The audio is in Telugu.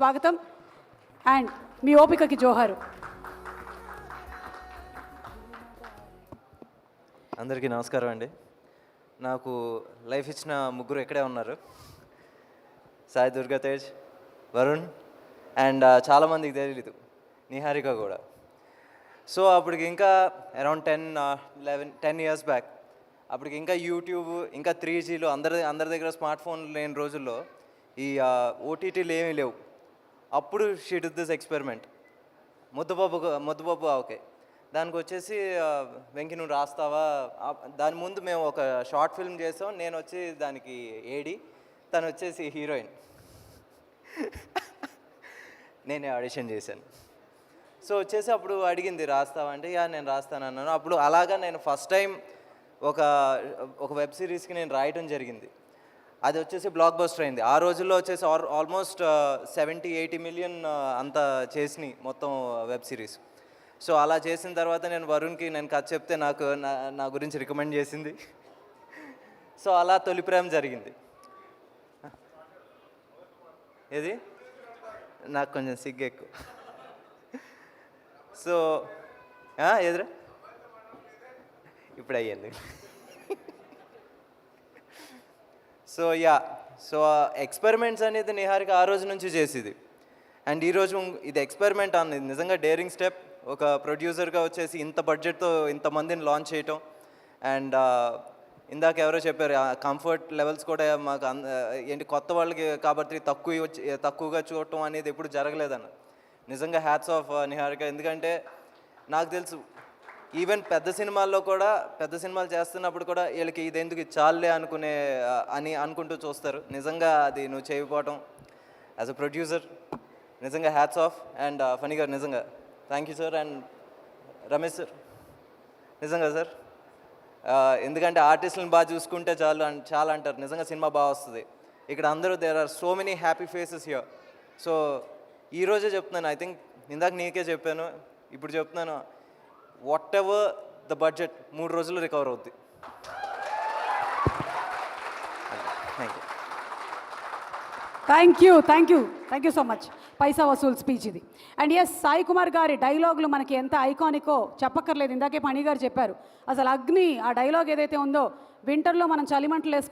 స్వాగతం అండ్ మీ ఓపికకి జోహారు. అందరికీ నమస్కారం అండి. నాకు లైఫ్ ఇచ్చిన ముగ్గురు ఇక్కడే ఉన్నారు, సాయి దుర్గాతేజ్, వరుణ్ అండ్ చాలామందికి తెలియదు నిహారిక కూడా. సో అప్పటికి ఇంకా అరౌండ్ 10 ఇయర్స్ బ్యాక్, అప్పటికి ఇంకా యూట్యూబ్ ఇంకా 3Gలు అందరి దగ్గర స్మార్ట్ ఫోన్లు లేని రోజుల్లో ఈ ఓటీటీలు ఏమీ లేవు. అప్పుడు షీ డిడ్ దిస్ ఎక్స్పెరిమెంట్, ముద్దపప్పు ఓకే. దానికి వచ్చేసి వెంకి నువ్వు రాస్తావా, దాని ముందు మేము ఒక షార్ట్ ఫిల్మ్ చేసాం. నేను వచ్చి దానికి ఏడి, తను వచ్చేసి హీరోయిన్. నేనే ఆడిషన్ చేశాను. సో వచ్చేసి అప్పుడు అడిగింది రాస్తావా అంటే యా నేను రాస్తాను అన్నాను. అప్పుడు అలాగా నేను ఫస్ట్ టైం ఒక వెబ్ సిరీస్కి నేను రాయటం జరిగింది. అది వచ్చేసి బ్లాక్ బస్టర్ అయింది. ఆ రోజుల్లో వచ్చేసి ఆల్మోస్ట్ 70-80 మిలియన్ అంత చేసినాయి మొత్తం వెబ్ సిరీస్. సో అలా చేసిన తర్వాత నేను వరుణ్కి నేను కథ చెప్తే నా గురించి రికమెండ్ చేసింది. సో అలా తొలి ప్రేమ జరిగింది. ఏది నాకు కొంచెం సిగ్గు ఎక్కువ. సో ఎదురా ఇప్పుడు అయ్యింది. సో ఎక్స్పెరిమెంట్స్ అనేది నిహారిక ఆ రోజు నుంచి చేసేది. అండ్ ఈరోజు ఇది ఎక్స్పెరిమెంట్ అన్నది నిజంగా డేరింగ్ స్టెప్. ఒక ప్రొడ్యూసర్గా వచ్చేసి ఇంత బడ్జెట్తో ఇంతమందిని లాంచ్ చేయటం. అండ్ ఇందాక ఎవరో చెప్పారు కంఫర్ట్ లెవెల్స్ కూడా మాకు ఏంటి కొత్త వాళ్ళకి కాబట్టి తక్కువగా చూడటం అనేది ఎప్పుడు జరగలేదన్న. నిజంగా హ్యాట్స్ ఆఫ్ నిహారిక. ఎందుకంటే నాకు తెలుసు ఈవెన్ పెద్ద సినిమాలు చేస్తున్నప్పుడు కూడా వీళ్ళకి ఇది ఎందుకు చాలే అనుకుంటూ చూస్తారు. నిజంగా అది నువ్వు చేయకపోవటం యాజ్ అ ప్రొడ్యూసర్ నిజంగా హ్యాట్స్ ఆఫ్. అండ్ ఫనీ గారు నిజంగా thank you sir. And Ramesh sir నిజంగా సార్, ఎందుకంటే ఆర్టిస్టులను బాగా చూసుకుంటే చాలా అంటారు. నిజంగా సినిమా బాగా వస్తుంది. ఇక్కడ అందరూ there are so many happy faces here. So ఈరోజే చెప్తున్నాను, ఐ థింక్ ఇందాక నీకే చెప్పాను, ఇప్పుడు చెప్తున్నాను, వాట్ ఎవర్ ద బడ్జెట్ 3 రోజుల్లో రికవర్ అవుద్ది. Thank you so much. పైసా వసూల్ స్పీచ్ ఇది. అండ్ ఎస్, సాయి కుమార్ గారి డైలాగులు మనకి ఎంత ఐకానికో చెప్పక్కర్లేదు. ఇందాకే పణి గారు చెప్పారు. అసలు అగ్ని ఆ డైలాగ్ ఏదైతే ఉందో, వింటర్లో మనం చలిమంటలు వేసుకుని